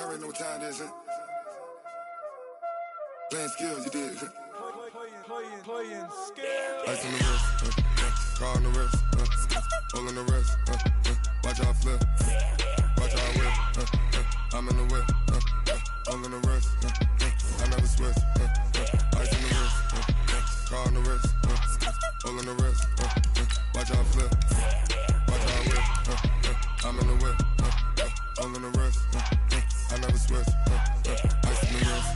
Y'all already know what time it is, huh? Playing skills, you did. Playing skills. Ice on the wrist, car on the wrist, hole in the wrist, watch out flip, watch out whip, I'm in the whip, hole in the wrist, I never switch, ice on the wrist, car on the wrist, hole in the wrist, watch out flip, watch out whip, I'm in the whip, hole in the wrist, I never switch, ice on the wrist,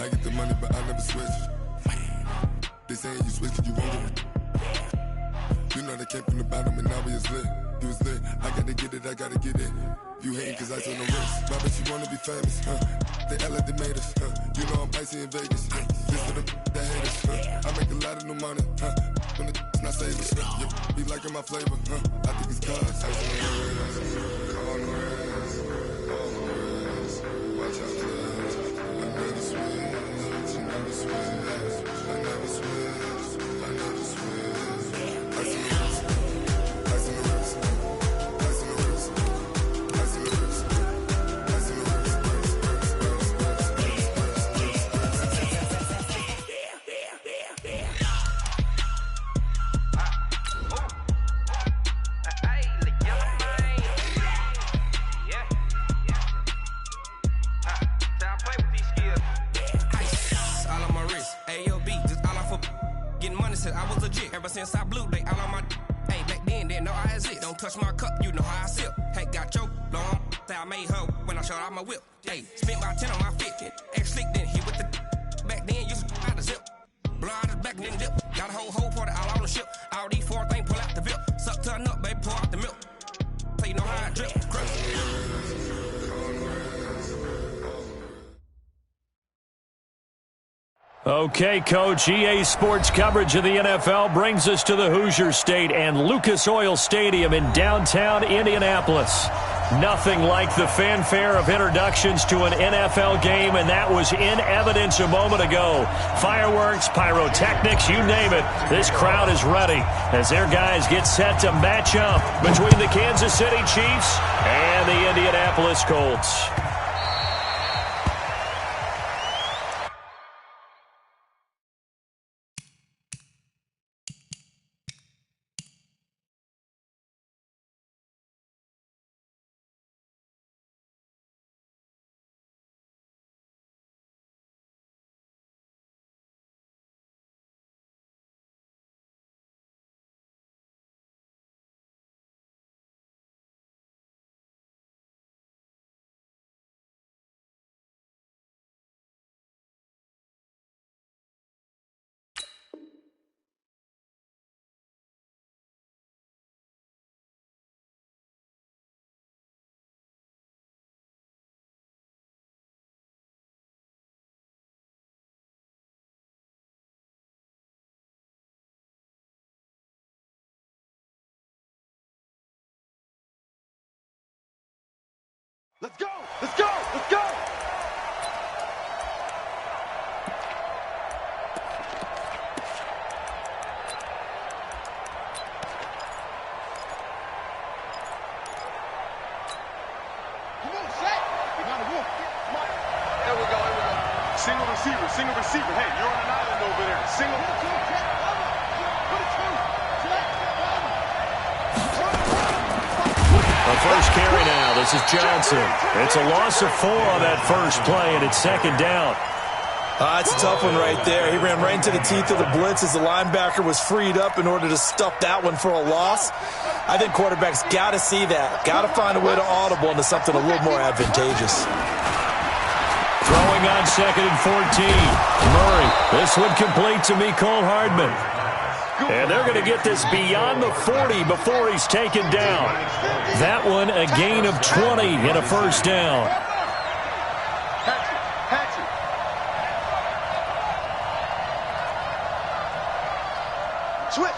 I get the money but I never switch. They saying you switch 'cause you won't get it. You know they came from the bottom and now we is lit. You was lit, I gotta get it, I gotta get it. You hating 'cause ice on the wrist. Why bet you wanna be famous, They act like they made us, You know I'm icy in Vegas, This for the that hate us, I make a lot of new money, When the not savers, Be liking my flavor, I think it's cause ice on the wrist, car on the wrist, all on the wrist. Watch out, please. I never switch, I never switch. I never switch, I never switch. Ice in the wrist, ice in the wrist, ice in the wrist, ice in the wrist, ice in the wrist, I was legit ever since I blew they all on my hey back then didn't know I exist. Don't touch my cup, you know how I sip. Hey, got your long I made her when I showed out my whip. Hey, spent about 10 on my fit. Ex slick then hit with the back then used to out the zip. Blow out his back then dip. Got a whole party all on the ship. All these four things pull out the VIP. Suck to a nut, baby, pour out the milk. So you know how I drip. Okay, Coach, EA Sports coverage of the NFL brings us to the Hoosier State and Lucas Oil Stadium in downtown Indianapolis. Nothing like the fanfare of introductions to an NFL game, and that was in evidence a moment ago. Fireworks, pyrotechnics, you name it. This crowd is ready as their guys get set to match up between the Kansas City Chiefs and the Indianapolis Colts. Let's go! Let's go! Let's go! Come on, Shaq! You gotta walk. Come on. There we go, there we go. Single receiver, single receiver. Hey, you're on an island over there. Single. A first carry now. This is Johnson. It's a loss of 4 on that first play, and it's second down. It's a tough one right there. He ran right into the teeth of the blitz as the linebacker was freed up in order to stuff that one for a loss. I think quarterbacks got to see that. Got to find a way to audible into something a little more advantageous. Throwing on 2nd and 14. Murray. This one complete to Mecole Hardman. And they're going to get this beyond the 40 before he's taken down. That one a gain of 20 and a first down. Switch.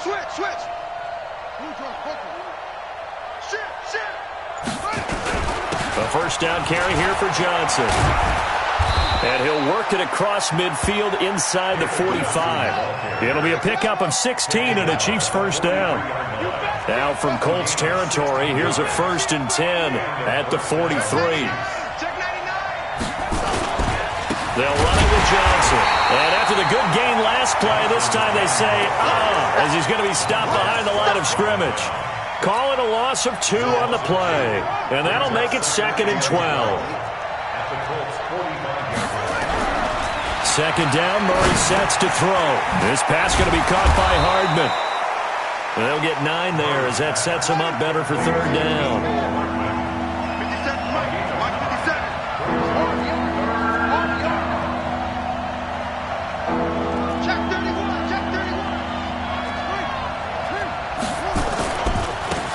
A first down carry here for Johnson. And he'll work it across midfield inside the 45. It'll be a pickup of 16 and a Chiefs first down. Now from Colts territory, here's a 1st and 10 at the 43. Check 99. They'll run it with Johnson. And after the good gain last play, this time they say, as he's going to be stopped behind the line of scrimmage. Call it a loss of 2 on the play. And that'll make it 2nd and 12. Second down, Murray sets to throw. This pass going to be caught by Hardman. They'll get 9 there as that sets him up better for 3rd down.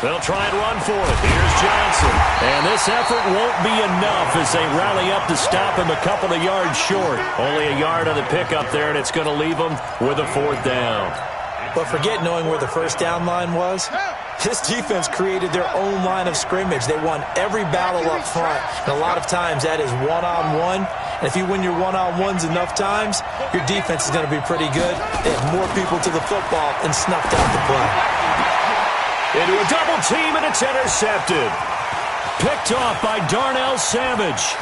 They'll try and run for it. Here's Johnson. And this effort won't be enough as they rally up to stop him a couple of yards short. Only a yard on the pickup there, and it's going to leave him with a 4th down. But forget knowing where the first down line was. This defense created their own line of scrimmage. They won every battle up front. And a lot of times that is one-on-one. And if you win your one-on-ones enough times, your defense is going to be pretty good. They have more people to the football and snuffed out the play. Into a double team, and it's intercepted. Picked off by Darnell Savage.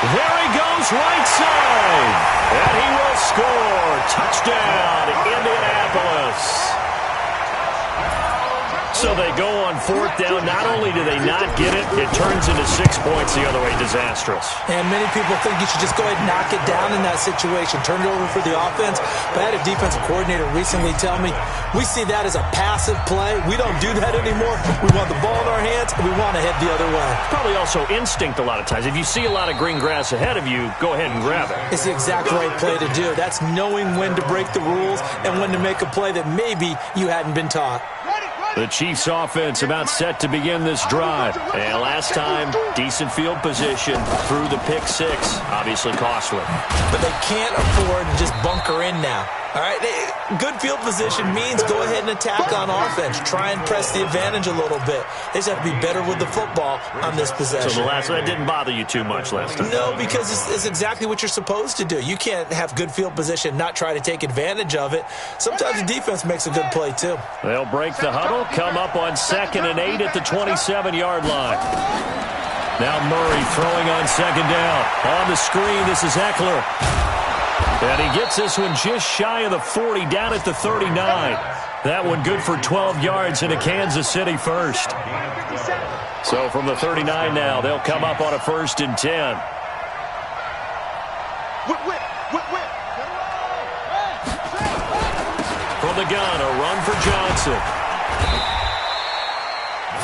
There he goes, right side. And he will score. Touchdown, Indianapolis. So they go on 4th down. Not only do they not get it, it turns into 6 points the other way. Disastrous. And many people think you should just go ahead and knock it down in that situation. Turn it over for the offense. But I had a defensive coordinator recently tell me, we see that as a passive play. We don't do that anymore. We want the ball in our hands, and we want to head the other way. Probably also instinct a lot of times. If you see a lot of green grass ahead of you, go ahead and grab it. It's the exact right play to do. That's knowing when to break the rules and when to make a play that maybe you hadn't been taught. The Chiefs offense about set to begin this drive. And last time, decent field position through the pick 6. Obviously costly. But they can't afford to just bunker in now. All right, good field position means go ahead and attack on offense. Try and press the advantage a little bit. They just have to be better with the football on this possession. So the last one didn't bother you too much last time? No, because it's exactly what you're supposed to do. You can't have good field position, not try to take advantage of it. Sometimes the defense makes a good play, too. They'll break the huddle, come up on 2nd and 8 at the 27-yard line. Now Murray throwing on 2nd down. On the screen, this is Eckler. And he gets this one just shy of the 40, down at the 39. That one good for 12 yards into Kansas City first. So from the 39 now, they'll come up on a 1st and 10. From the gun, a run for Johnson.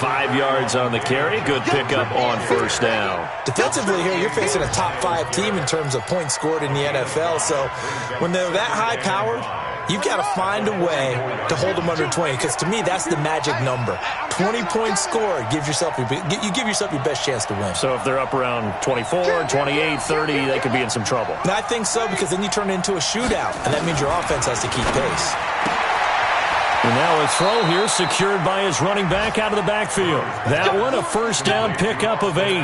5 yards on the carry. Good pickup on 1st down. Defensively here, you're facing a top 5 team in terms of points scored in the NFL. So when they're that high-powered, you've got to find a way to hold them under 20. Because to me, that's the magic number. 20 points scored gives yourself you give yourself your best chance to win. So if they're up around 24, 28, 30, they could be in some trouble. And I think so, because then you turn it into a shootout, and that means your offense has to keep pace. And now a throw here secured by his running back out of the backfield. That one, a 1st down pickup of 8.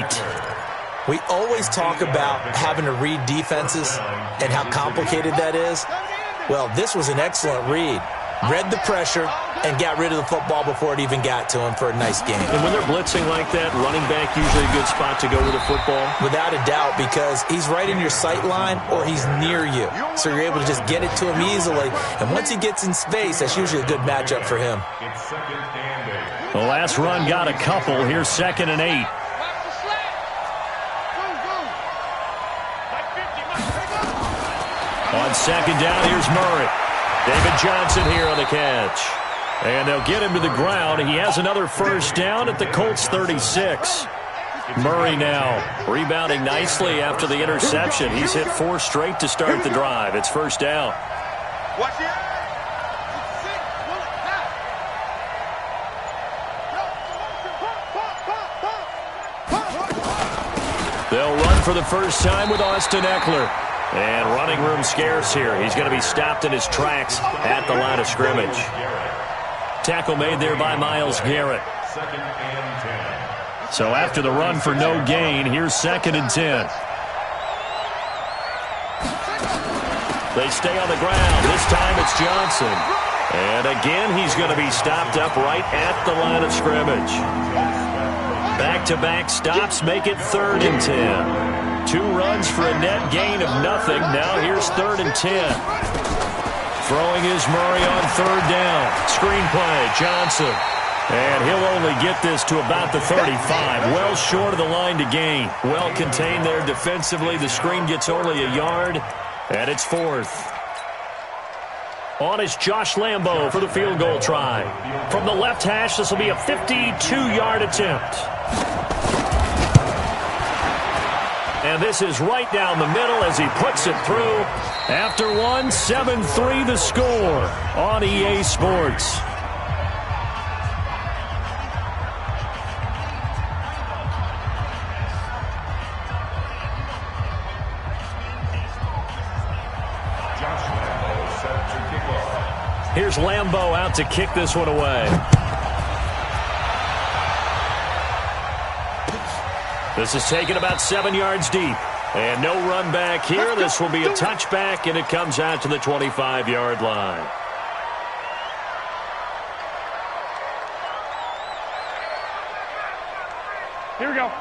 We always talk about having to read defenses and how complicated that is. Well, this was an excellent read. Read the pressure and got rid of the football before it even got to him for a nice game. And when they're blitzing like that, running back usually a good spot to go with the football? Without a doubt, because he's right in your sight line or he's near you. So you're able to just get it to him easily. And once he gets in space, that's usually a good matchup for him. The last run got a couple. Here's 2nd and 8. On 2nd down, here's Murray. David Johnson here on the catch. And they'll get him to the ground. He has another 1st down at the Colts 36. Murray now rebounding nicely after the interception. He's hit 4 straight to start the drive. It's 1st down. They'll run for the first time with Austin Eckler. And running room scarce here. He's going to be stopped in his tracks at the line of scrimmage. Tackle made there by Myles Garrett. So after the run for no gain, here's 2nd and 10. They stay on the ground. This time it's Johnson. And again, he's going to be stopped up right at the line of scrimmage. Back-to-back stops make it 3rd and 10. 2 runs for a net gain of nothing. Now here's 3rd and 10. Throwing is Murray on 3rd down. Screenplay, Johnson. And he'll only get this to about the 35. Well short of the line to gain. Well contained there defensively. The screen gets only a yard, and it's 4th. On is Josh Lambo for the field goal try. From the left hash, this will be a 52-yard attempt. And this is right down the middle as he puts it through. After one, 7-3 the score on EA Sports. Here's Lambo out to kick this one away. This is taken about 7 yards deep. And no run back here. This will be a touchback, and it comes out to the 25-yard line. Here we go. I'm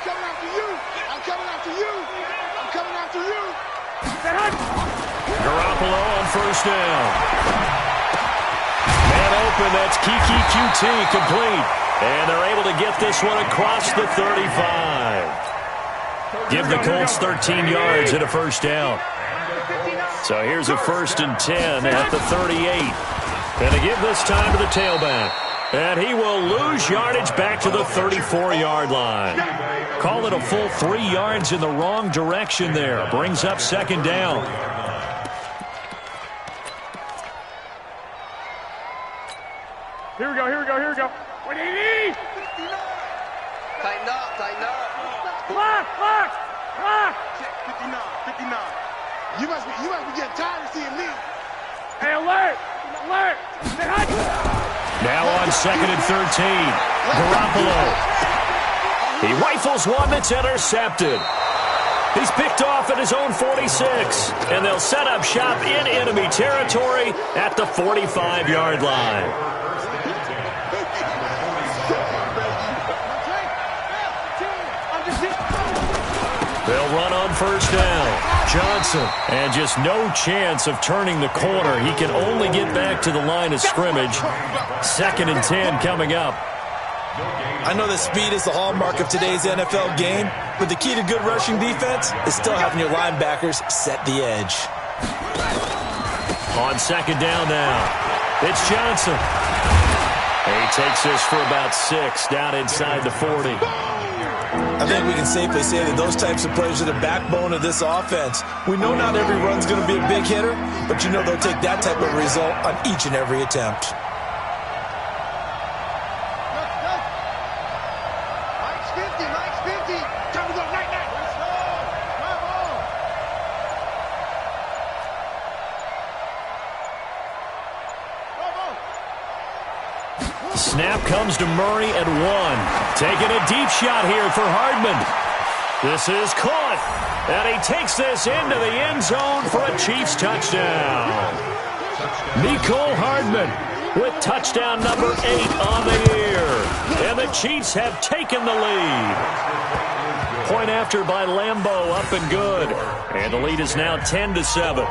coming after you. I'm coming after you. I'm coming after you. Garoppolo on 1st down. Man open, that's Kiki QT complete. And they're able to get this one across the 35. Give the Colts 13 yards and a 1st down. So here's a 1st and 10 at the 38. And to give this time to the tailback. And he will lose yardage back to the 34-yard line. Call it a full 3 yards in the wrong direction there. Brings up 2nd down. Here we go. What do you need? Tighten up. Clock. 59. You must be getting tired of seeing me. Hey, alert. Now on 2nd and 13. Garoppolo. He rifles one that's intercepted. He's picked off at his own 46. And they'll set up shop in enemy territory at the 45-yard line. They'll run on 1st down. Johnson. And just no chance of turning the corner. He can only get back to the line of scrimmage. 2nd and 10 coming up. I know that speed is the hallmark of today's NFL game, but the key to good rushing defense is still having your linebackers set the edge. On 2nd down now, it's Johnson. He takes this for about 6 down inside the 40. I think we can safely say that those types of plays are the backbone of this offense. We know not every run's going to be a big hitter, but you know they'll take that type of result on each and every attempt. Mike's 50. Time to go. Night. Snap comes to Murray at 1. Taking a deep shot here for Hardman. This is caught. And he takes this into the end zone for a Chiefs touchdown. Mecole Hardman with touchdown number 8 on the year. And the Chiefs have taken the lead. Point after by Lambo, up and good. And the lead is now 10-7.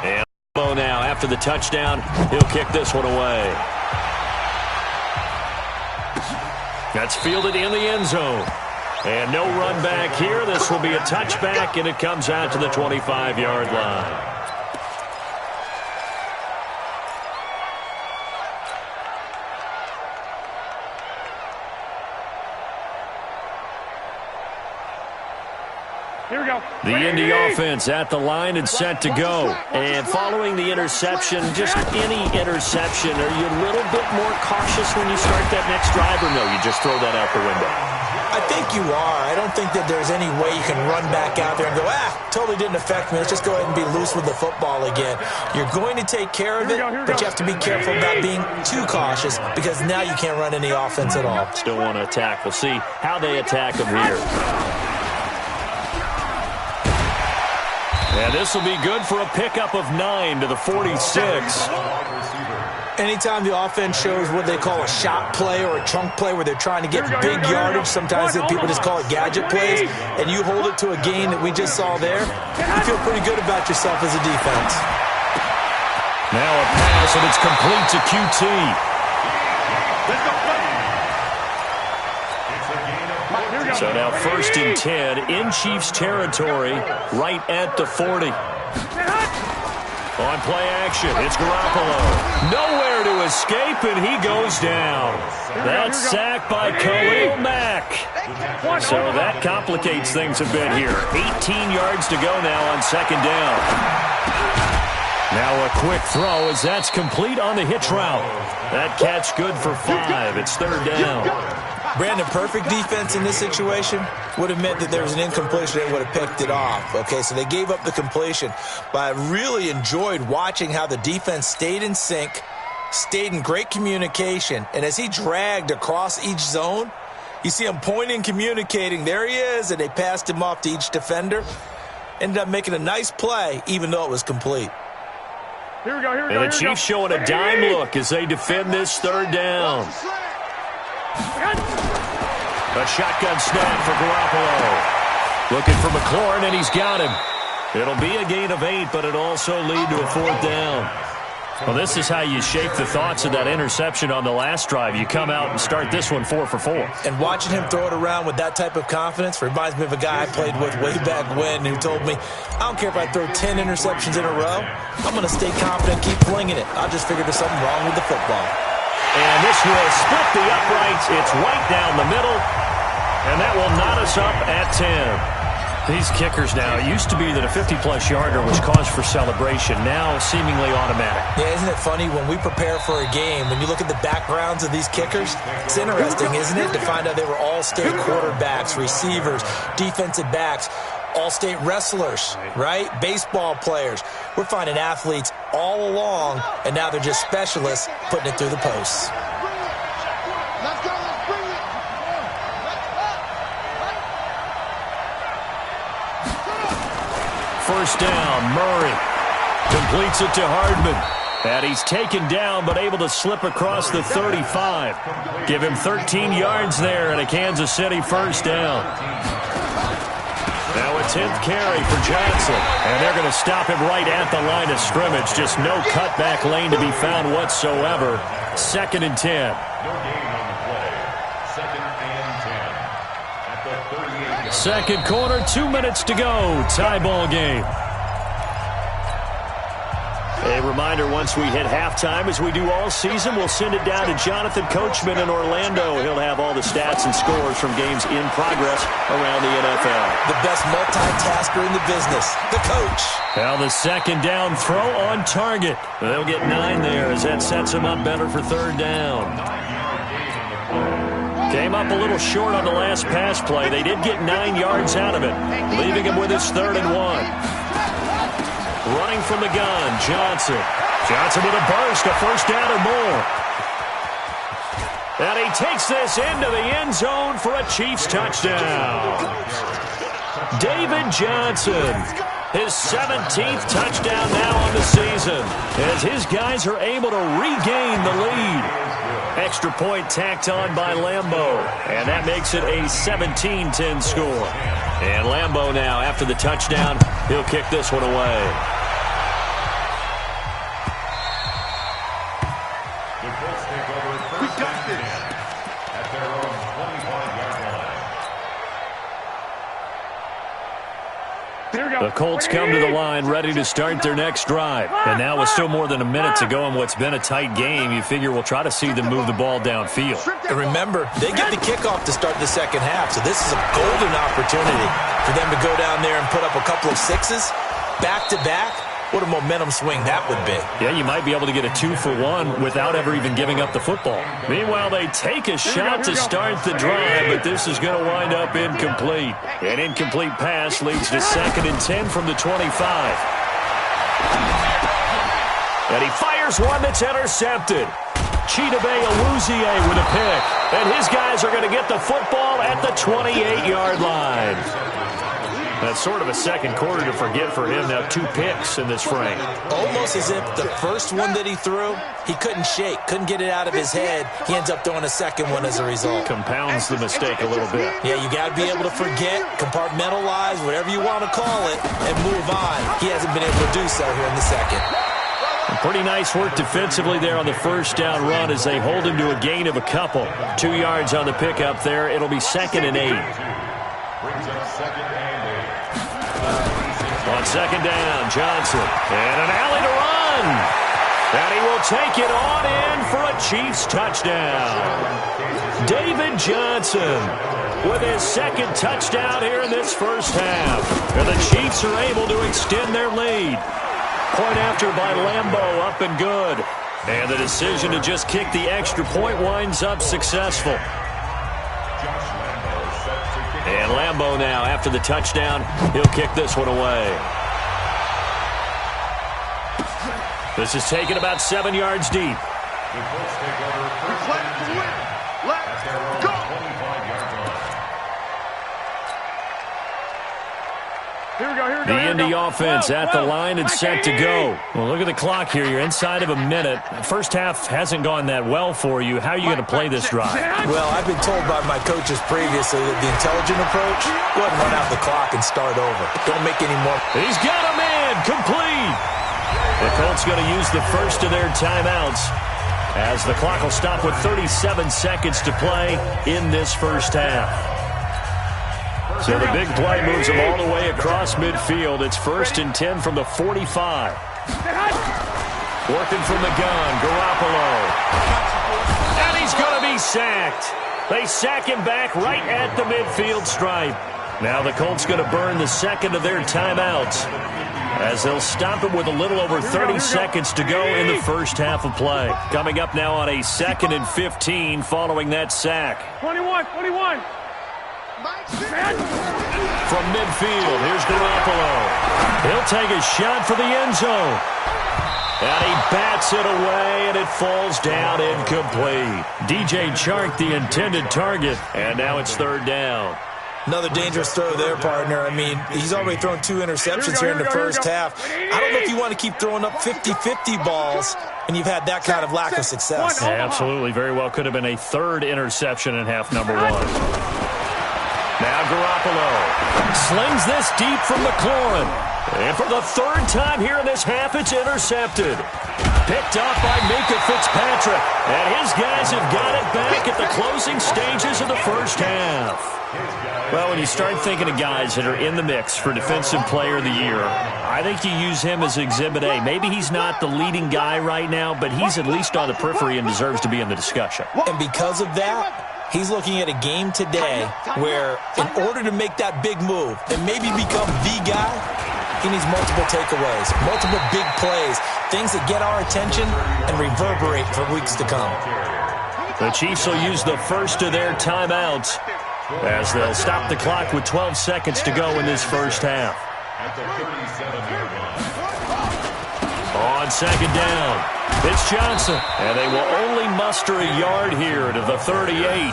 And Lambo now, after the touchdown, he'll kick this one away. That's fielded in the end zone. And no run back here. This will be a touchback, and it comes out to the 25-yard line. Here we go. The Indy offense at the line and set to go. And following the interception, just any interception, are you a little bit more cautious when you start that next drive, or no, you just throw that out the window? I think you are. I don't think that there's any way you can run back out there and go, totally didn't affect me. Let's just go ahead and be loose with the football again. You're going to take care of it, but you have to be careful about being too cautious because now you can't run any offense at all. Still want to attack. We'll see how they attack them here. And this will be good for a pickup of 9 to the 46. Anytime the offense shows what they call a shot play or a chunk play where they're trying to get big yardage, sometimes people just call it gadget plays, and you hold it to a gain that we just saw there, you feel pretty good about yourself as a defense. Now a pass, and it's complete to QT. So now 1st and 10 in Chiefs territory, right at the 40. On play action, it's Garoppolo. Nowhere to escape, and he goes down. That's sacked by Khalil Mack. So that complicates things a bit here. 18 yards to go now on 2nd down. Now a quick throw as that's complete on the hitch route. That catch good for 5. It's 3rd down. Brandon, perfect defense in this situation would have meant that there was an incompletion that would have picked it off. Okay, so they gave up the completion. But I really enjoyed watching how the defense stayed in sync, stayed in great communication. And as he dragged across each zone, you see him pointing, communicating. There he is, and they passed him off to each defender. Ended up making a nice play, even though it was complete. Here we go. And the Chiefs showing a dime look as they defend this 3rd down. A shotgun snap for Garoppolo. Looking for McLaurin, and he's got him. It'll be a gain of 8, but it'll also lead to a 4th down. Well, this is how you shake the thoughts of that interception on the last drive. You come out and start this one 4 for 4. And watching him throw it around with that type of confidence reminds me of a guy I played with way back when who told me, I don't care if I throw 10 interceptions in a row. I'm going to stay confident, keep flinging it. I just figured there's something wrong with the football. And this will split the uprights. It's right down the middle. And that will knot us up at 10. These kickers now, it used to be that a 50-plus yarder was cause for celebration. Now seemingly automatic. Yeah, isn't it funny when we prepare for a game, when you look at the backgrounds of these kickers, it's interesting, isn't it, to find out they were all-state quarterbacks, receivers, defensive backs, all-state wrestlers, right? Baseball players. We're finding athletes all along, and now they're just specialists putting it through the posts. First down, Murray completes it to Hardman. And he's taken down but able to slip across the 35. Give him 13 yards there and a Kansas City 1st down. Now a 10th carry for Johnson. And they're going to stop him right at the line of scrimmage. Just no cutback lane to be found whatsoever. 2nd and 10. Second quarter, 2 minutes to go. Tie ball game. A reminder, once we hit halftime, as we do all season, we'll send it down to Jonathan Coachman in Orlando. He'll have all the stats and scores from games in progress around the NFL. The best multitasker in the business, the coach. Now the 2nd down throw on target. They'll get 9 there as that sets them up better for 3rd down. Came up a little short on the last pass play. They did get 9 yards out of it, leaving him with his 3rd and 1. Running from the gun, Johnson. Johnson with a burst, a 1st down or more. And he takes this into the end zone for a Chiefs touchdown. David Johnson, his 17th touchdown now on the season, as his guys are able to regain the lead. Extra point tacked on by Lambeau, and that makes it a 17-10 score. And Lambeau now, after the touchdown, he'll kick this one away. The Colts come to the line ready to start their next drive. And now with still more than a minute to go in what's been a tight game, you figure we'll try to see them move the ball downfield. And remember, they get the kickoff to start the 2nd half, so this is a golden opportunity for them to go down there and put up a couple of 6s back-to-back. What a momentum swing that would be. Yeah, you might be able to get a 2-for-1 without ever even giving up the football. Meanwhile, they take a shot to start the drive, but this is going to wind up incomplete. An incomplete pass leads to 2nd and 10 from the 25. And he fires one that's intercepted. Chidobe Awuzie with a pick. And his guys are going to get the football at the 28-yard line. That's sort of a second quarter to forget for him. Now 2 picks in this frame. Almost as if the first one that he threw, he couldn't shake, couldn't get it out of his head. He ends up throwing a second one as a result. Compounds the mistake a little bit. Yeah, you got to be able to forget, compartmentalize, whatever you want to call it, and move on. He hasn't been able to do so here in the second. Pretty nice work defensively there on the first down run as they hold him to a gain of a couple. 2 yards on the pickup there. It'll be 2nd and 8. On 2nd down, Johnson. And an alley to run. And he will take it on in for a Chiefs touchdown. David Johnson with his 2nd touchdown here in this first half. And the Chiefs are able to extend their lead. Point after by Lambeau, up and good. And the decision to just kick the extra point winds up successful. And Lambeau now, after the touchdown, he'll kick this one away. This is taken about 7 yards deep. Let's go. The Indy offense at the line and set to go. Well, look at the clock here. You're inside of a minute. First half hasn't gone that well for you. How are you going to play this drive? Well, I've been told by my coaches previously that the intelligent approach, go ahead and run out the clock and start over. Don't make any more. He's got a man complete. The Colts going to use the first of their timeouts as the clock will stop with 37 seconds to play in this first half. So the big play moves them all the way across midfield. It's 1st and 10 from the 45. Working from the gun, Garoppolo. And he's going to be sacked. They sack him back right at the midfield stripe. Now the Colts going to burn the 2nd of their timeouts as they'll stop him with a little over 30 seconds to go in the first half of play. Coming up now on a 2nd and 15 following that sack. 21. From midfield, here's Garoppolo. He'll take a shot for the end zone. And he bats it away, and it falls down incomplete. DJ Chark, the intended target, and now it's 3rd down. Another dangerous throw there, partner. I mean, he's already thrown 2 interceptions here in the first half. I don't know if you want to keep throwing up 50-50 balls and you've had that kind of lack of success. Yeah, absolutely. Very well could have been a 3rd interception in half number 1. Now Garoppolo slings this deep from McLaurin. And for the 3rd time here in this half, it's intercepted. Picked off by Minka Fitzpatrick. And his guys have got it back at the closing stages of the first half. Well, when you start thinking of guys that are in the mix for Defensive Player of the Year, I think you use him as Exhibit A. Maybe he's not the leading guy right now, but he's at least on the periphery and deserves to be in the discussion. And because of that, he's looking at a game today where in order to make that big move and maybe become the guy, he needs multiple takeaways, multiple big plays, things that get our attention and reverberate for weeks to come. The Chiefs will use the first of their timeouts as they'll stop the clock with 12 seconds to go in this first half. On 2nd down, it's Johnson, and they will only muster a yard here to the 38.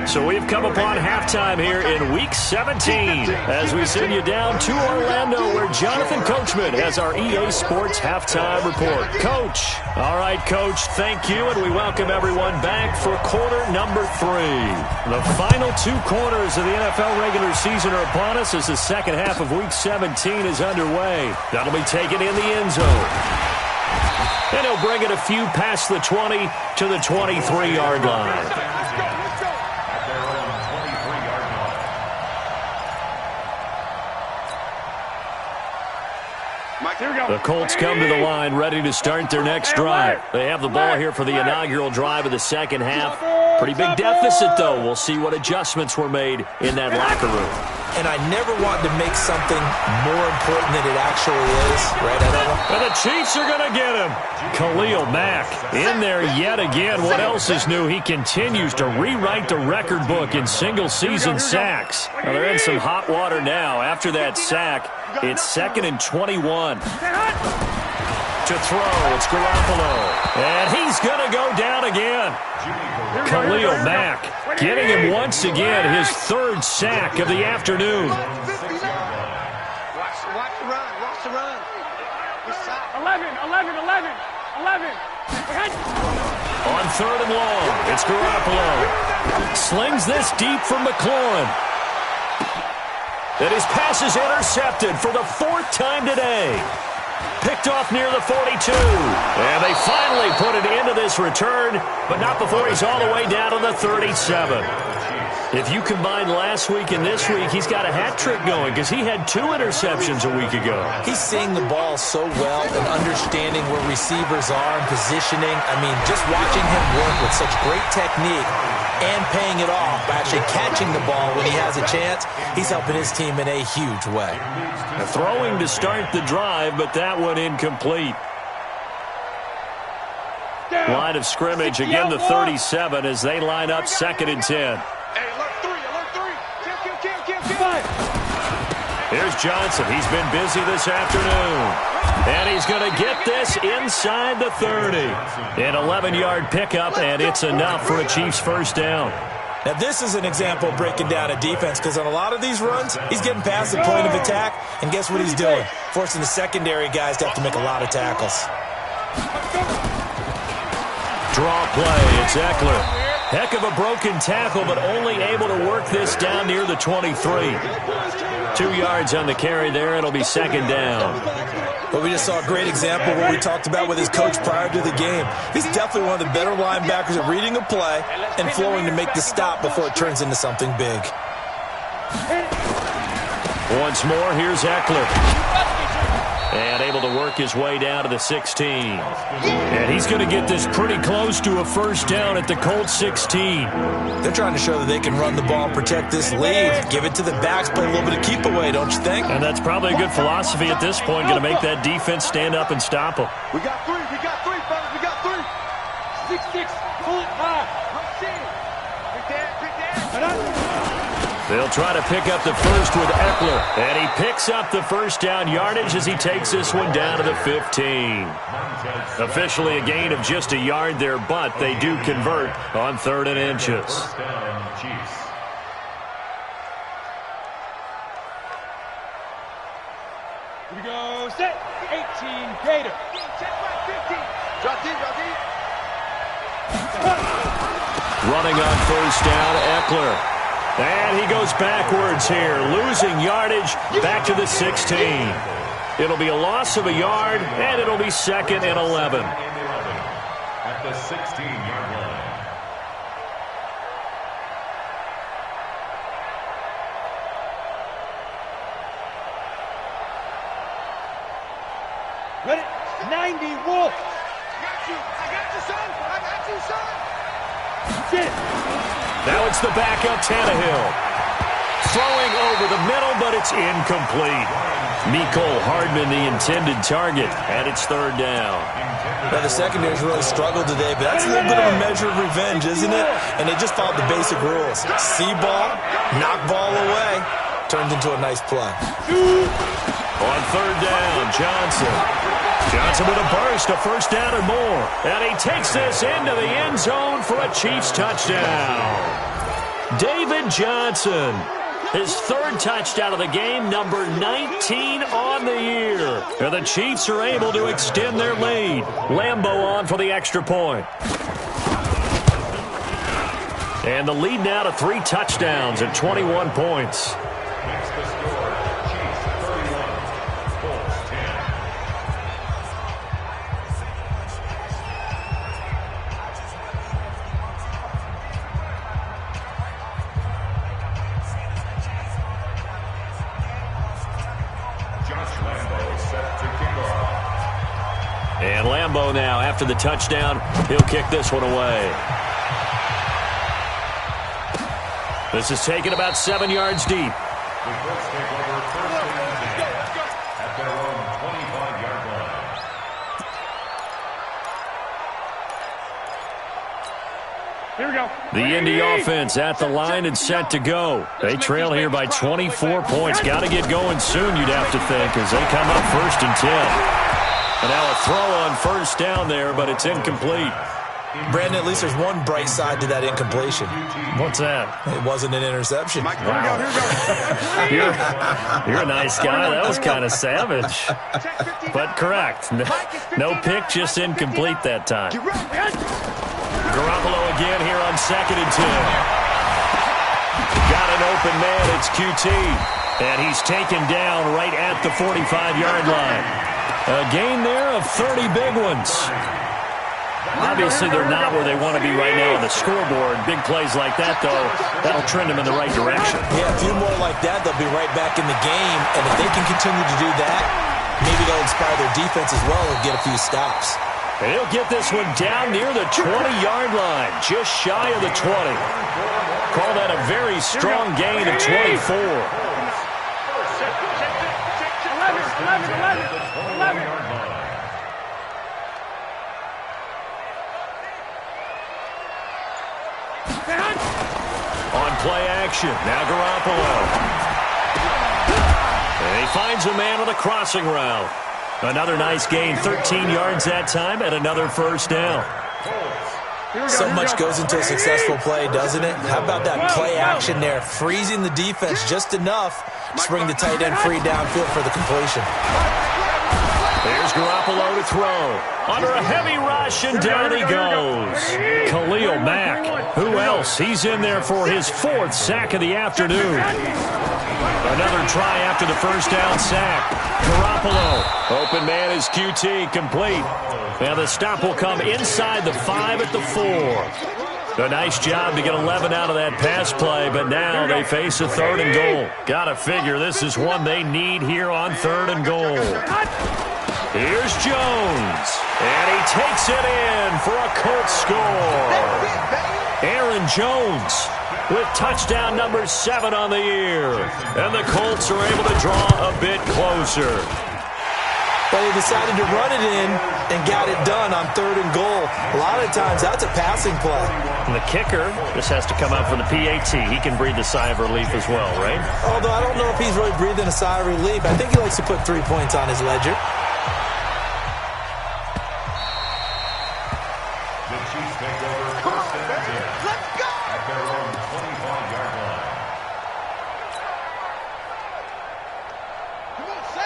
So we've come upon halftime here in Week 17 as we send you down to Orlando where Jonathan Coachman has our EA Sports Halftime Report. Coach. All right, Coach, thank you, and we welcome everyone back for quarter number 3. The final 2 quarters of the NFL regular season are upon us as the second half of Week 17 is underway. That'll be taken in the end zone. And he'll bring it a few past the 20 to the 23-yard line. The Colts come to the line ready to start their next drive. They have the ball here for the inaugural drive of the second half. Pretty big deficit, though. We'll see what adjustments were made in that locker room. And I never want to make something more important than it actually is, right, Edelman? And the Chiefs are going to get him. Khalil Mack in there yet again. What else is new? He continues to rewrite the record book in single-season sacks. Well, they're in some hot water now. After that sack, it's 2nd and 21. To throw, it's Garoppolo. And he's going to go down again. Khalil Mack getting him once again his third sack of the afternoon. Watch the run. Watch the run. 11. On third and long, it's Garoppolo. Slings this deep from McLaurin. And his pass is intercepted for the fourth time today. Picked off near the 42. And they finally put it into this return, but not before he's all the way down to the 37. If you combine last week and this week, he's got a hat trick going because he had 2 interceptions a week ago. He's seeing the ball so well and understanding where receivers are and positioning. I mean, just watching him work with such great technique and paying it off by actually catching the ball when he has a chance, he's helping his team in a huge way. Throwing to start the drive, but that one incomplete. Line of scrimmage, again the 37 as they line up 2nd and 10. Hey, alert 3. Here's Johnson. He's been busy this afternoon. And he's going to get this inside the 30. An 11-yard pickup, and it's enough for a Chiefs first down. Now, this is an example of breaking down a defense because on a lot of these runs, he's getting past the point of attack, and guess what he's doing? Forcing the secondary guys to have to make a lot of tackles. Draw play. It's Eckler. Heck of a broken tackle, but only able to work this down near the 23. 2 yards on the carry there. It'll be 2nd down. But we just saw a great example of what we talked about with his coach prior to the game. He's definitely one of the better linebackers at reading a play and flowing to make the stop before it turns into something big. Once more, here's Eckler. And able to work his way down to the 16. And he's going to get this pretty close to a first down at the Colts 16. They're trying to show that they can run the ball and protect this lead. Give it to the backs, play a little bit of keep away, don't you think? And that's probably a good philosophy at this point, going to make that defense stand up and stop them. We got 3, fellas. We got 3. 6, pull it high. They'll try to pick up the first with Eckler. And he picks up the first down yardage as he takes this one down to the 15. Officially a gain of just a yard there, but they do convert on 3rd and inches. Here we go, set. 18, Gator. Drop deep. Running on first down, Eckler. And he goes backwards here, losing yardage back to the 16. It'll be a loss of a yard, and it'll be 2nd and 11. At the 16-yard line. Ready? 90, Wolf. I got you, son. Get it. Now it's the backup, Tannehill. Throwing over the middle, but it's incomplete. Mecole Hardman, the intended target, and it's 3rd down. Now, the secondary's really struggled today, but that's a little bit of a measure of revenge, isn't it? And they just followed the basic rules. See ball, knock ball away, turned into a nice play. On 3rd down, Johnson with a burst, a first down and more. And he takes this into the end zone for a Chiefs touchdown. David Johnson, his 3rd touchdown of the game, number 19 on the year. And the Chiefs are able to extend their lead. Lambeau on for the extra point. And the lead now to 3 touchdowns at 21 points. And Lambeau now, after the touchdown, he'll kick this one away. This is taken about 7 yards deep. The Colts take over first and 10 at their own 25-yard line. Here we go. The Indy offense at the line and set to go. They trail here by 24 points. Got to get going soon, you'd have to think, as they come up 1st and 10. And now a throw on first down there, but it's incomplete. Brandon, at least there's one bright side to that incompletion. What's that? It wasn't an interception. Wow. You're a nice guy. That was kind of savage. But correct. No pick, just incomplete that time. Garoppolo again here on 2nd and 2. Got an open man. It's QT. And he's taken down right at the 45-yard line. A gain there of 30 big ones. Obviously, they're not where they want to be right now on the scoreboard. Big plays like that, though, that'll trend them in the right direction. Yeah, a few more like that, they'll be right back in the game. And if they can continue to do that, maybe they'll inspire their defense as well and get a few stops. And he'll get this one down near the 20-yard line, just shy of the 20. Call that a very strong gain of 24. 11. On play action, now Garoppolo. And he finds a man on a crossing route. Another nice gain, 13 yards that time, and another first down. So much goes into a successful play, doesn't it? How about that play action there, freezing the defense just enough to bring the tight end free downfield for the completion. There's Garoppolo to throw. Under a heavy rush, and down he goes. Khalil Mack. Who else? He's in there for his 4th sack of the afternoon. Another try after the first down sack. Garoppolo. Open man is QT, complete. Now the stop will come inside the 5 at the 4. A nice job to get 11 out of that pass play, but now they face a 3rd and goal. Gotta figure this is one they need here on 3rd and goal. Here's Jones, and he takes it in for a Colts score. Aaron Jones with touchdown number 7 on the year, and the Colts are able to draw a bit closer. But he decided to run it in and got it done on 3rd and goal. A lot of times that's a passing play. And the kicker just has to come out for the PAT. He can breathe a sigh of relief as well, right? Although I don't know if he's really breathing a sigh of relief. I think he likes to put 3 points on his ledger.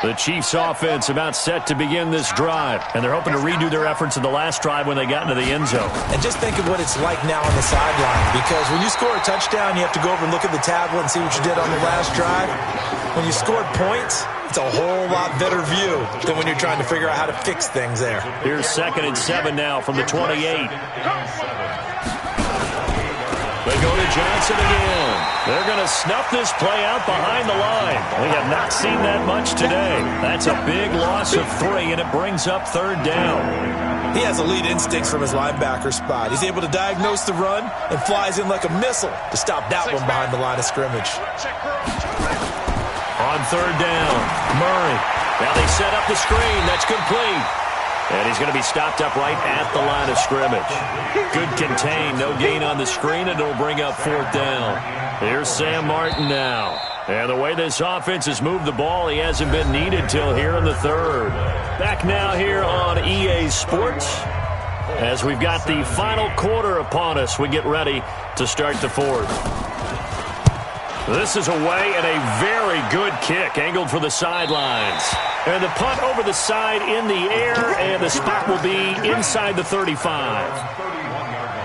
The Chiefs offense about set to begin this drive, and they're hoping to redo their efforts in the last drive when they got into the end zone. And just think of what it's like now on the sideline, because when you score a touchdown, you have to go over and look at the tablet and see what you did on the last drive. When you scored points, it's a whole lot better view than when you're trying to figure out how to fix things there. Here's 2nd and 7 now from the 28. They go to Johnson again. They're going to snuff this play out behind the line. We have not seen that much today. That's a big loss of 3, and it brings up 3rd down. He has elite instincts from his linebacker spot. He's able to diagnose the run and flies in like a missile to stop that one behind the line of scrimmage. On 3rd down, Murray. Now they set up the screen. That's complete. And he's going to be stopped up right at the line of scrimmage. Good contain, no gain on the screen, and it'll bring up 4th down. Here's Sam Martin now. And the way this offense has moved the ball, he hasn't been needed till here in the 3rd. Back now here on EA Sports. As we've got the final quarter upon us, we get ready to start the 4th. This is away and a very good kick, angled for the sidelines. And the punt over the side in the air, and the spot will be inside the 35.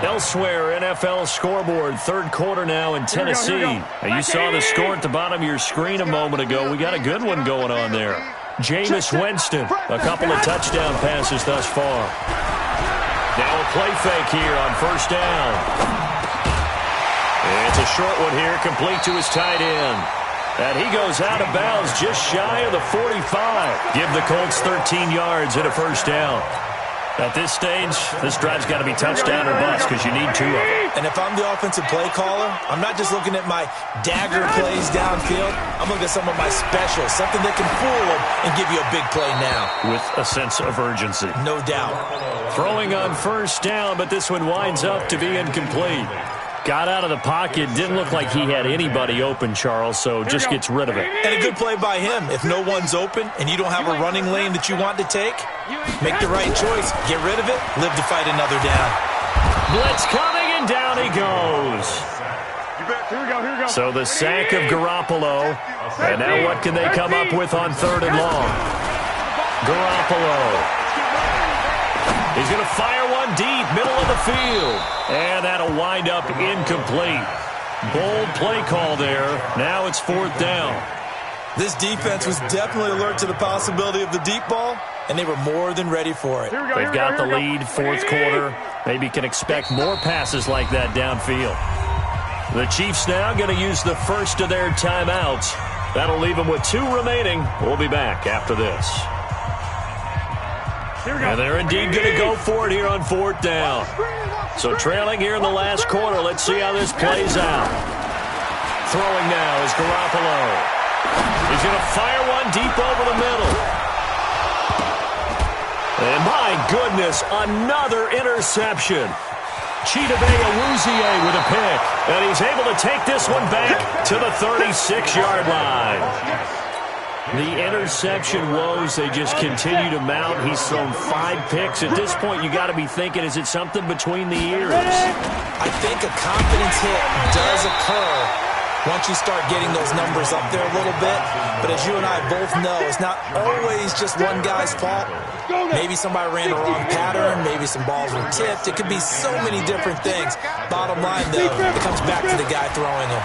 Elsewhere, NFL scoreboard, 3rd quarter now in Tennessee. And you saw the score at the bottom of your screen a moment ago. We got a good one going on there. Jameis Winston, a couple of touchdown passes thus far. Now a play fake here on 1st down. It's a short one here, complete to his tight end. And he goes out of bounds just shy of the 45. Give the Colts 13 yards and a 1st down. At this stage, this drive's got to be touchdown or bust because you need 2 of them. And if I'm the offensive play caller, I'm not just looking at my dagger plays downfield. I'm looking at some of my specials, something that can fool them and give you a big play now. With a sense of urgency. No doubt. Throwing on 1st down, but this one winds up to be incomplete. Got out of the pocket. Didn't look like he had anybody open, Charles, so just gets rid of it. And a good play by him. If no one's open and you don't have a running lane that you want to take, Make the right choice. Get rid of it. Live to fight another down. Blitz coming, and down he goes. Here we go. So the sack of Garoppolo. And now what can they come up with on 3rd and long? Garoppolo. He's going to fire one deep, middle of the field. And that'll wind up incomplete. Bold play call there. Now it's 4th down. This defense was definitely alert to the possibility of the deep ball, and they were more than ready for it. They've got the lead, 4th quarter. Maybe can expect more passes like that downfield. The Chiefs now going to use the first of their timeouts. That'll leave them with 2 remaining. We'll be back after this. And they're indeed going to go for it here on 4th down. So trailing here in the last quarter. Let's see how this plays out. Throwing now is Garoppolo. He's going to fire one deep over the middle. And my goodness, another interception. Chidobe Awuzie with a pick. And he's able to take this one back to the 36-yard line. The interception woes, they just continue to mount. He's thrown 5 picks. At this point, you got to be thinking, is it something between the ears? I think a confidence hit does occur once you start getting those numbers up there a little bit. But as you and I both know, it's not always just one guy's fault. Maybe somebody ran the wrong pattern. Maybe some balls were tipped. It could be so many different things. Bottom line, though, it comes back to the guy throwing them.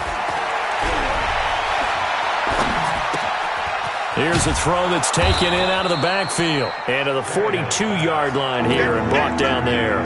Here's a throw that's taken in out of the backfield. And to the 42-yard line here and brought down there.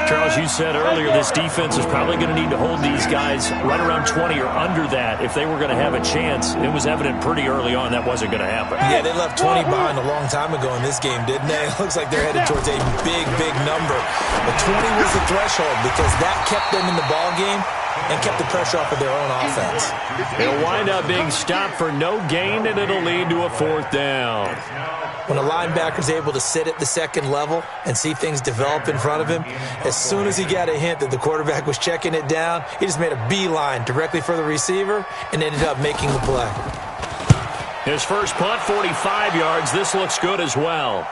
Charles, you said earlier this defense is probably going to need to hold these guys right around 20 or under that if they were going to have a chance. It was evident pretty early on that wasn't going to happen. Yeah, they left 20 behind a long time ago in this game, didn't they? It looks like they're headed towards a big, big number. But 20 was the threshold because that kept them in the ball game and kept the pressure off of their own offense. It'll wind up being stopped for no gain, and it'll lead to a 4th down. When a linebacker's able to sit at the second level and see things develop in front of him, as soon as he got a hint that the quarterback was checking it down, he just made a beeline directly for the receiver and ended up making the play. His first punt, 45 yards. This looks good as well.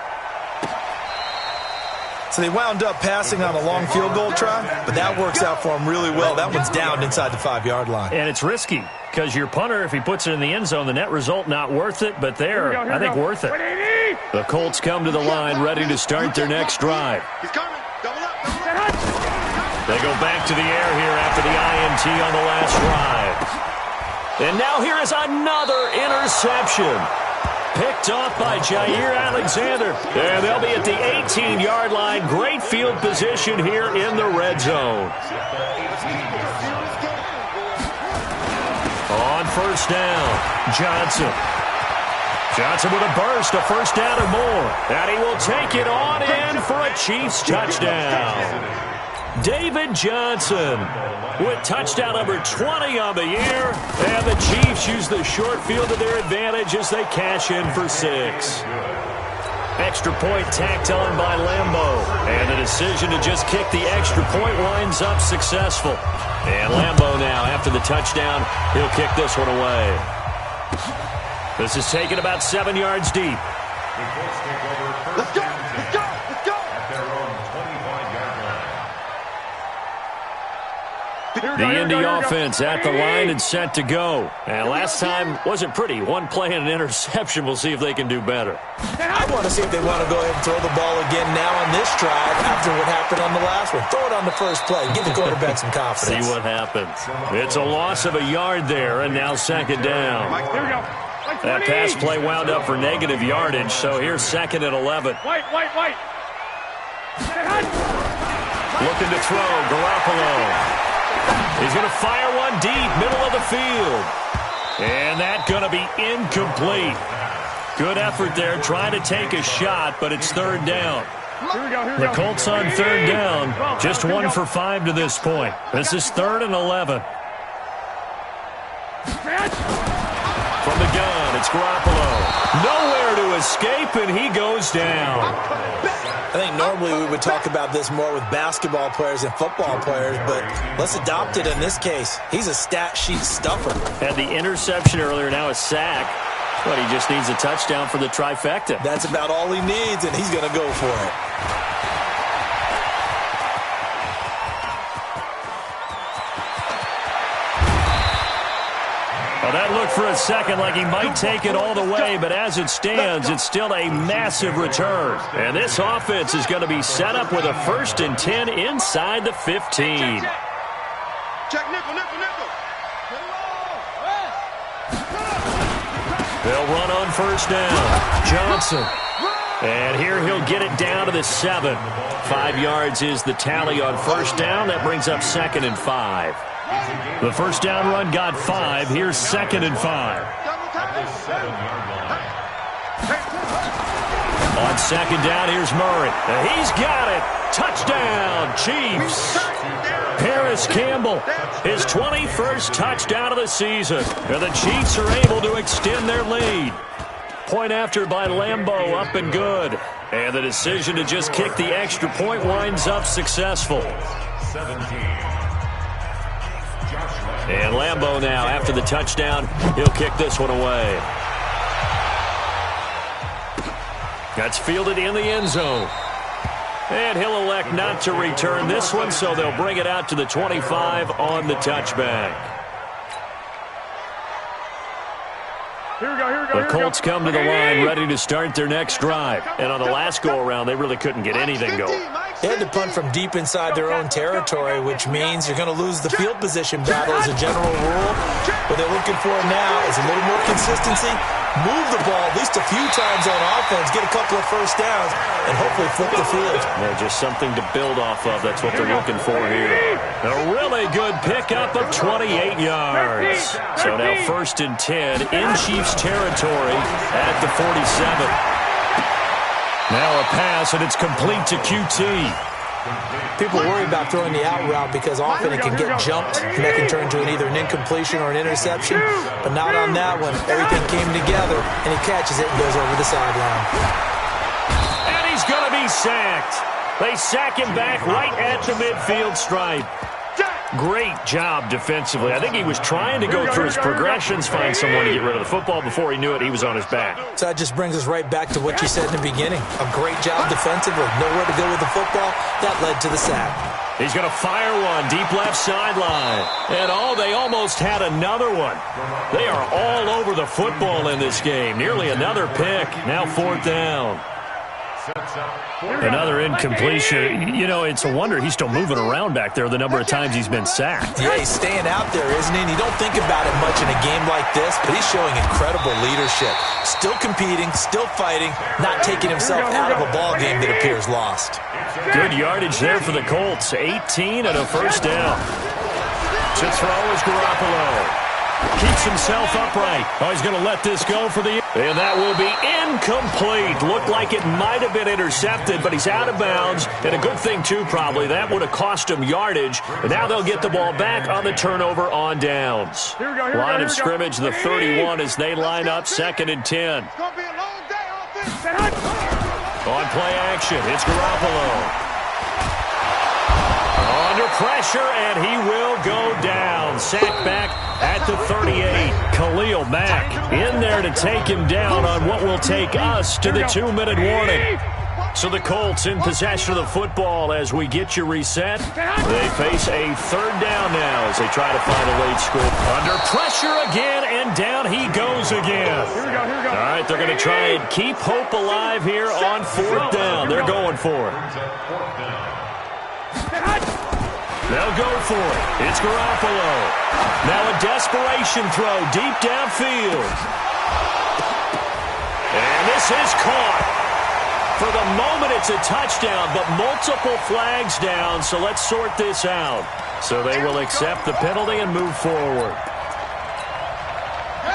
So they wound up passing on a long field goal try, but that works out for them really well. That one's down inside the 5-yard line. And it's risky because your punter, if he puts it in the end zone, the net result not worth it, but there, I think worth it. The Colts come to the line ready to start their next drive. He's coming. Double up. They go back to the air here after the INT on the last drive. And now here is another interception. Picked off by Jair Alexander. And they'll be at the 18-yard line. Great field position here in the red zone. On 1st down, Johnson. Johnson with a burst, a 1st down or more. And he will take it on in for a Chiefs touchdown. David Johnson with touchdown number 20 on the year. And the Chiefs use the short field to their advantage as they cash in for 6. Extra point tacked on by Lambeau. And the decision to just kick the extra point winds up successful. And Lambeau now, after the touchdown, he'll kick this one away. This is taken about 7 yards deep. Let's go. Let's go. Let's go. At their own 25-yard line. The Indy offense at the line and set to go. And last time wasn't pretty. One play and an interception. We'll see if they can do better. I want to see if they want to go ahead and throw the ball again now on this drive after what happened on the last one. Throw it on the first play. Give the quarterback some confidence. See what happens. It's a loss of a yard there, and now 2nd down. Here we go. That pass play wound up for negative yardage, so here's 2nd and 11. White. Looking to throw, Garoppolo. He's going to fire one deep, middle of the field. And that's going to be incomplete. Good effort there, trying to take a shot, but it's 3rd down. The Colts on 3rd down, just 1 for 5 to this point. This is 3rd and 11. From the gun, it's Garoppolo. Nowhere to escape, and he goes down. I think normally we would talk about this more with basketball players and football players, but let's adopt it in this case. He's a stat sheet stuffer. Had the interception earlier, now a sack. But he just needs a touchdown for the trifecta. That's about all he needs, and he's going to go for it. Well, that looked for a second like he might take it all the way, but as it stands, it's still a massive return. And this offense is going to be set up with a 1st and 10 inside the 15. Check nickel, nickel, nickel. They'll run on 1st down. Johnson. And here he'll get it down to the 7. 5 yards is the tally on 1st down. That brings up 2nd and 5. The 1st down run got 5. Here's 2nd and 5. On 2nd down, here's Murray. He's got it. Touchdown, Chiefs. Paris Campbell, his 21st touchdown of the season. And the Chiefs are able to extend their lead. Point after by Lambeau, up and good. And the decision to just kick the extra point winds up successful. 17. And Lambeau now, after the touchdown, he'll kick this one away. That's fielded in the end zone. And he'll elect not to return this one, so they'll bring it out to the 25 on the touchback. The Colts come to the line ready to start their next drive. And on the last go-around, they really couldn't get anything going. They had to punt from deep inside their own territory, which means you're going to lose the field position battle as a general rule. What they're looking for now is a little more consistency, move the ball at least a few times on offense, get a couple of 1st downs, and hopefully flip the field. Yeah, just something to build off of. That's what they're looking for here. A really good pickup of 28 yards. So now 1st and 10 in Chiefs territory at the 47. Now a pass, and it's complete to QT. People worry about throwing the out route because often it can get jumped, and that can turn into either an incompletion or an interception. But not on that one. Everything came together, and he catches it and goes over the sideline. And he's going to be sacked. They sack him back right at the midfield stripe. Great job defensively. I think he was trying to go through his progressions, find someone to get rid of the football. Before he knew it, he was on his back. So that just brings us right back to what you said in the beginning. A great job defensively. Nowhere to go with the football. That led to the sack. He's going to fire one deep left sideline. And they almost had another one. They are all over the football in this game. Nearly another pick. Now 4th down. Another incompletion. You know, it's a wonder he's still moving around back there the number of times he's been sacked. Yeah, he's staying out there, isn't he? And you don't think about it much in a game like this, but he's showing incredible leadership. Still competing, still fighting, not taking himself out of a ball game that appears lost. Good yardage there for the Colts. 18 and a 1st down. To throw is Garoppolo. Keeps himself upright. He's going to let this go for the... And that will be incomplete. Looked like it might have been intercepted, but he's out of bounds. And a good thing, too, probably. That would have cost him yardage. And now they'll get the ball back on the turnover on downs. Line of scrimmage, the 31 as they line up 2nd and 10. On play action, it's Garoppolo. Under pressure, and he will go down. Sacked back at the 38. Khalil Mack in there to take him down on what will take us to the 2-minute warning. So the Colts in possession of the football as we get you reset. They face a 3rd down now as they try to find a late score. Under pressure again, and down he goes again. All right, they're going to try and keep hope alive here on 4th down. They're going for it. They'll go for it. It's Garoppolo. Now a desperation throw deep downfield. And this is caught. For the moment, it's a touchdown, but multiple flags down, so let's sort this out. So they will accept the penalty and move forward.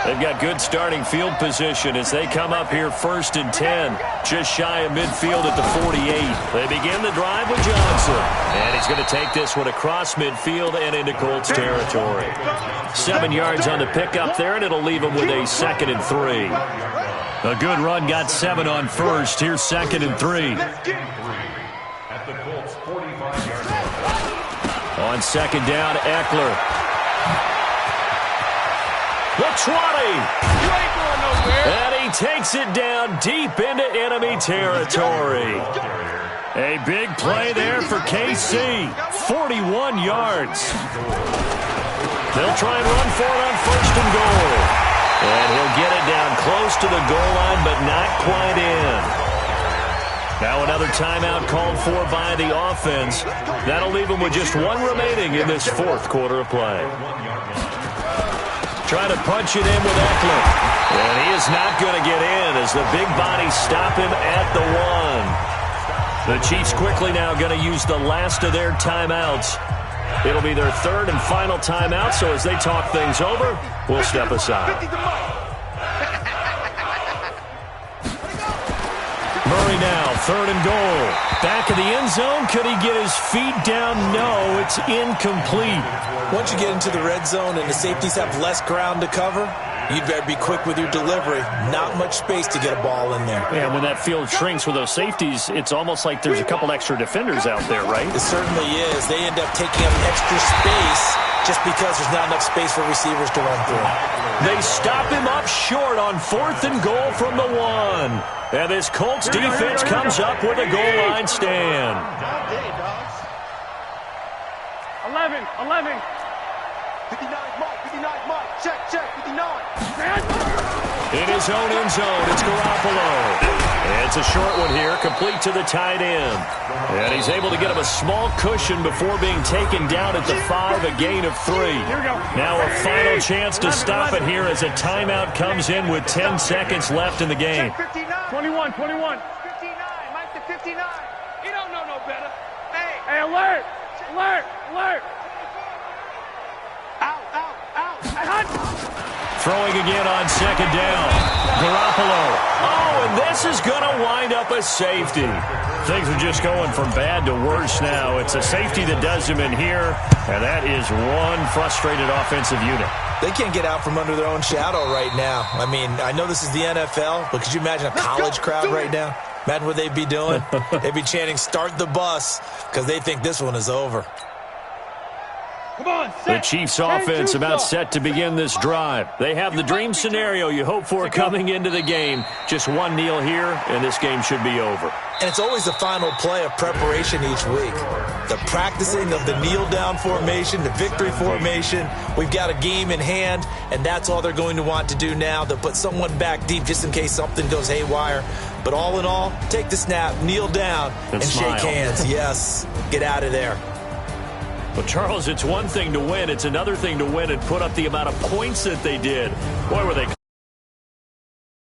They've got good starting field position as they come up here 1st and 10, just shy of midfield at the 48. They begin the drive with Johnson, and he's going to take this one across midfield and into Colts territory. 7 yards on the pickup there, and it'll leave him with a 2nd and 3. A good run got 7 on 1st. Here's 2nd and 3. At the Colts 45-yard line. On 2nd down, Eckler. The 20. You ain't going nowhere. And he takes it down deep into enemy territory. A big play there for KC. 41 yards. They'll try and run for it on 1st and goal. And he'll get it down close to the goal line, but not quite in. Now another timeout called for by the offense. That'll leave them with just one remaining in this 4th quarter of play. Trying to punch it in with Eckler. And he is not going to get in as the big bodies stop him at the 1. The Chiefs quickly now going to use the last of their timeouts. It'll be their 3rd and final timeout, so as they talk things over, we'll step aside. Murray now, 3rd and goal. Back of the end zone. Could he get his feet down? No, it's incomplete. Once you get into the red zone and the safeties have less ground to cover, you'd better be quick with your delivery. Not much space to get a ball in there. Yeah, when that field shrinks with those safeties, it's almost like there's a couple extra defenders out there, right? It certainly is. They end up taking up extra space just because there's not enough space for receivers to run through. They stop him up short on 4th and goal from the 1. And this Colts defense comes up with a goal line stand. 11. 59 mark. Check. 59. In his own end zone, it's Garoppolo. It's a short one here, complete to the tight end. And he's able to get him a small cushion before being taken down at the 5, a gain of 3. Now a final chance to stop it here as a timeout comes in with 10 seconds left in the game. 21. 59. Mike to 59. He don't know no better. Hey, alert. Out. Throwing again on 2nd down. Garoppolo. Oh, and this is going to wind up a safety. Things are just going from bad to worse now. It's a safety that does him in here, and that is one frustrated offensive unit. They can't get out from under their own shadow right now. I mean, I know this is the NFL, but could you imagine a college crowd right now? Imagine what they'd be doing. They'd be chanting, "Start the bus," because they think this one is over. The Chiefs offense about set to begin this drive. They have the dream scenario you hope for coming into the game. Just one kneel here, and this game should be over. And it's always the final play of preparation each week. The practicing of the kneel-down formation, the victory formation. We've got a game in hand, and that's all they're going to want to do now. They'll put someone back deep just in case something goes haywire. But all in all, take the snap, kneel down, and shake hands. Yes, get out of there. Well, Charles, it's one thing to win. It's another thing to win and put up the amount of points that they did. Boy, were they